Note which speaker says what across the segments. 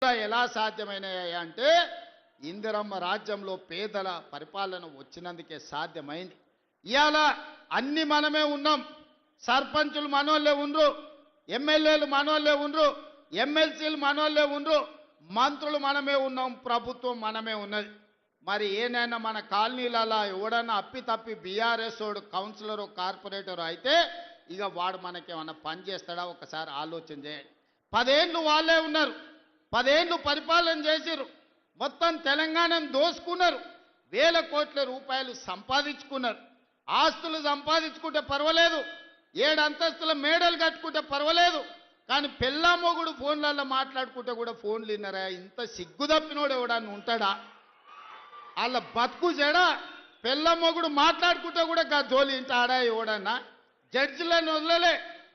Speaker 1: ఎలా సాధ్యమైనాయి అంటే ఇందిరమ్మ రాజ్యంలో పేదల పరిపాలన వచ్చినందుకే సాధ్యమైంది. ఇవాళ అన్ని మనమే ఉన్నాం. సర్పంచులు మనోళ్ళే ఉండ్రు, ఎమ్మెల్యేలు మనోళ్ళే ఉండ్రు, ఎమ్మెల్సీలు మనోళ్ళే ఉండ్రు, మంత్రులు మనమే ఉన్నాం, ప్రభుత్వం మనమే ఉన్నది. మరి ఏనైనా మన కాలనీలలో ఎవడన్నా అప్పి తప్పి బీఆర్ఎస్ వాడు కౌన్సిలరు కార్పొరేటరు అయితే ఇక వాడు మనకేమన్నా పని చేస్తాడా ఒకసారి ఆలోచన చేయండి. 10 ఏళ్ళు వాళ్ళే ఉన్నారు, 10 ఏళ్ళు పరిపాలన చేసిరు, మొత్తం తెలంగాణను దోసుకున్నారు, వేల కోట్ల రూపాయలు సంపాదించుకున్నారు. ఆస్తులు సంపాదించుకుంటే పర్వాలేదు, 7 అంతస్తుల మేడలు కట్టుకుంటే పర్వాలేదు, కానీ పెళ్ళా మొగుడు ఫోన్లలో మాట్లాడుకుంటే కూడా ఫోన్లు విన్నారా? ఇంత సిగ్గు తప్పినోడు ఎవడన్నా ఉంటాడా? వాళ్ళ బతుకు చెడా పెళ్ళ మొగుడు మాట్లాడుకుంటే కూడా గా జోలి ఇంట ఆడా ఎవడన్నా? జడ్జిలను వదలలే,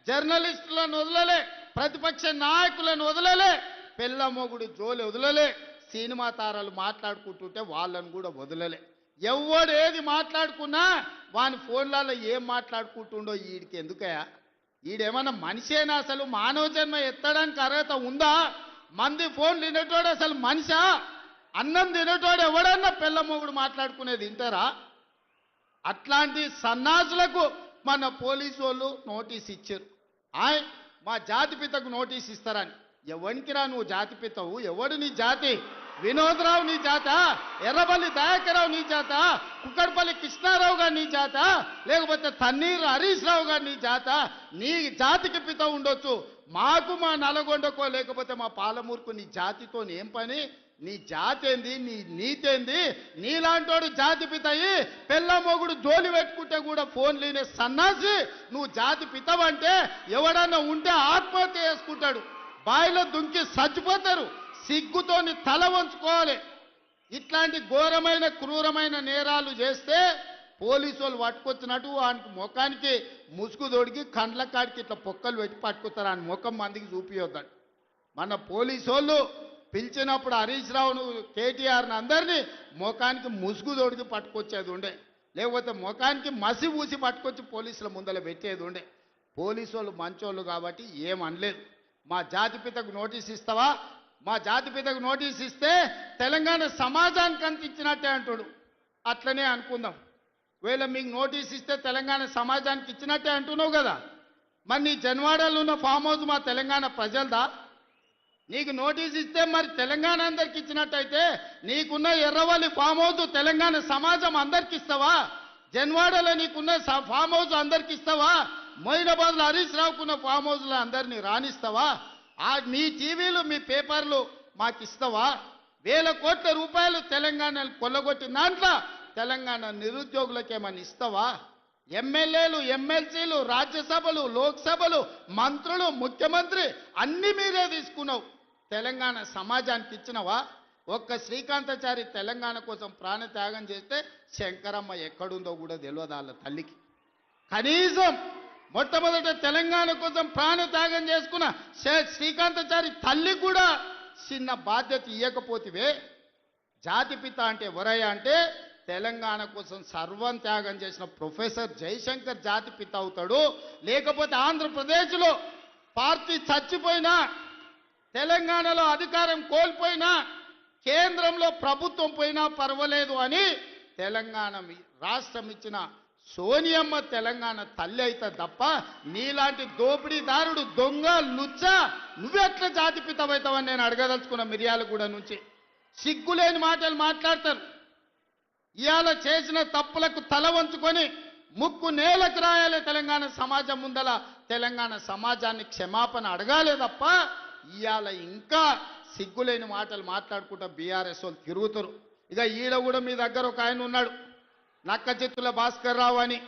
Speaker 1: జర్నలిస్టులను వదలలే, ప్రతిపక్ష నాయకులను వదలలే, పెళ్ళ మొగుడు జోలి వదలలే, సినిమా తారాలు మాట్లాడుకుంటుంటే వాళ్ళను కూడా వదలలే. ఎవడు ఏది మాట్లాడుకున్నా వాని ఫోన్లలో ఏం మాట్లాడుకుంటుండో వీడికి ఎందుకయా? వీడేమన్నా మనిషేనా? అసలు మానవ జన్మ ఎత్తడానికి అర్హత ఉందా? మంది ఫోన్లు తినేటోడు అసలు మనిషా? అన్నం తినేటోడు ఎవడన్నా పెళ్ళ మొగుడు మాట్లాడుకునేది వింటారా? అట్లాంటి సన్నాసులకు మన పోలీసు వాళ్ళు నోటీస్ ఇచ్చారు. మా జాతిపితకు నోటీస్ ఇస్తారని. ఎవరికిరా నువ్వు జాతిపితవు? ఎవడు నీ జాతి? వినోద్రావు నీ జాత? ఎర్రబల్లి దయాకరావు నీ జాత? కుక్కడపల్లి కృష్ణారావు గారు నీ జాత? లేకపోతే తన్నీరు హరీష్ రావు గారు నీ జాత? నీ జాతికి పిత ఉండొచ్చు, మాకు మా నల్గొండకో లేకపోతే మా పాలమూరుకు నీ జాతితో ఏం పని? నీ జాతి ఏంది? నీ నీతి ఏంది? నీలాంటోడు జాతి పితయి పెళ్ళ మొగుడు జోలి పెట్టుకుంటే కూడా ఫోన్ లేనే సన్నాసి నువ్వు జాతి పితవంటే ఎవడన్నా ఉంటే ఆత్మహత్య చేసుకుంటాడు, బాయిలో దుంకి చచ్చిపోతారు. సిగ్గుతోని తల వంచుకోవాలి. ఇట్లాంటి ఘోరమైన క్రూరమైన నేరాలు చేస్తే పోలీసు వాళ్ళు పట్టుకొచ్చినట్టు వానికి ముఖానికి ముసుగు తొడిగి కండ్ల కాడికి ఇట్లా పొక్కలు పెట్టి పట్టుకొస్తారు. ఆయన ముఖం మందికి చూపియొద్దండి. మన పోలీసు వాళ్ళు పిలిచినప్పుడు హరీష్ రావును కేటీఆర్ని అందరినీ ముఖానికి ముసుగు తొడిగి పట్టుకొచ్చేది ఉండే, లేకపోతే ముఖానికి మసి ఊసి పట్టుకొచ్చి పోలీసుల ముందర పెట్టేది ఉండే. పోలీసు వాళ్ళు మంచోళ్ళు కాబట్టి ఏమనలేదు. మా జాతిపితకు నోటీస్ ఇస్తావా? మా జాతిపితకు నోటీస్ ఇస్తే తెలంగాణ సమాజానికి అంత ఇచ్చినట్టే అంటాడు. అట్లనే అనుకుందాం. ఒకవేళ మీకు నోటీస్ ఇస్తే తెలంగాణ సమాజానికి ఇచ్చినట్టే అంటున్నావు కదా, మరి నీ జన్వాడలో ఉన్న ఫామ్ హౌస్ మా తెలంగాణ ప్రజలదా? నీకు నోటీస్ ఇస్తే మరి తెలంగాణ అందరికి ఇచ్చినట్టయితే నీకున్న ఎర్రవల్లి ఫామ్ హౌస్ తెలంగాణ సమాజం అందరికి ఇస్తావా? జన్వాడలో నీకున్న ఫామ్ హౌస్ అందరికి ఇస్తావా? మొయినాబాద్లో హరీష్ రావుకున్న ఫామ్ హౌస్లో అందరినీ రాణిస్తావా? మీ టీవీలు మీ పేపర్లు మాకు ఇస్తావా? వేల కోట్ల రూపాయలు తెలంగాణను కొల్లగొట్టిన దాంట్లో తెలంగాణ నిరుద్యోగులకేమని ఇస్తావా? ఎమ్మెల్యేలు, ఎమ్మెల్సీలు, రాజ్యసభలు, లోక్సభలు, మంత్రులు, ముఖ్యమంత్రి అన్ని మీరే తీసుకున్నావు. తెలంగాణ సమాజానికి ఇచ్చినవా? ఒక్క శ్రీకాంతాచారి తెలంగాణ కోసం ప్రాణత్యాగం చేస్తే శంకరమ్మ ఎక్కడుందో కూడా తెలియదు వాళ్ళ తల్లికి. కనీసం మొట్టమొదట తెలంగాణ కోసం ప్రాణత్యాగం చేసుకున్న శ్రీకాంతాచారి తల్లి కూడా చిన్న బాధ్యత ఇవ్వకపోతివే. జాతిపిత అంటే ఎవరయ్యా అంటే తెలంగాణ కోసం సర్వం త్యాగం చేసిన ప్రొఫెసర్ జయశంకర్ జాతిపిత అవుతాడు. లేకపోతే ఆంధ్రప్రదేశ్లో పార్టీ చచ్చిపోయినా, తెలంగాణలో అధికారం కోల్పోయినా, కేంద్రంలో ప్రభుత్వం పోయినా పర్వాలేదు అని తెలంగాణ రాష్ట్రం ఇచ్చిన సోనియమ్మ తెలంగాణ తల్లి అయితే తప్ప నీలాంటి దోపిడీదారుడు, దొంగ, లుచ్చ నువ్వెట్లా జాతిపితమవుతావని నేను అడగదలుచుకున్న. మిర్యాలగూడ నుంచి సిగ్గులేని మాటలు మాట్లాడతారు. ఇవాళ చేసిన తప్పులకు తల వంచుకొని ముక్కు నేలకు రాయాలి. తెలంగాణ సమాజం ముందల తెలంగాణ సమాజాన్ని క్షమాపణ అడగాలే తప్ప ఇవాళ ఇంకా సిగ్గులేని మాటలు మాట్లాడుకుంటా బీఆర్ఎస్ వాళ్ళు తిరుగుతారు. ఇక ఈడ కూడా మీ దగ్గర ఒక ఆయన ఉన్నాడు, నక్క చిత్తుల భాస్కర్ రావు అని.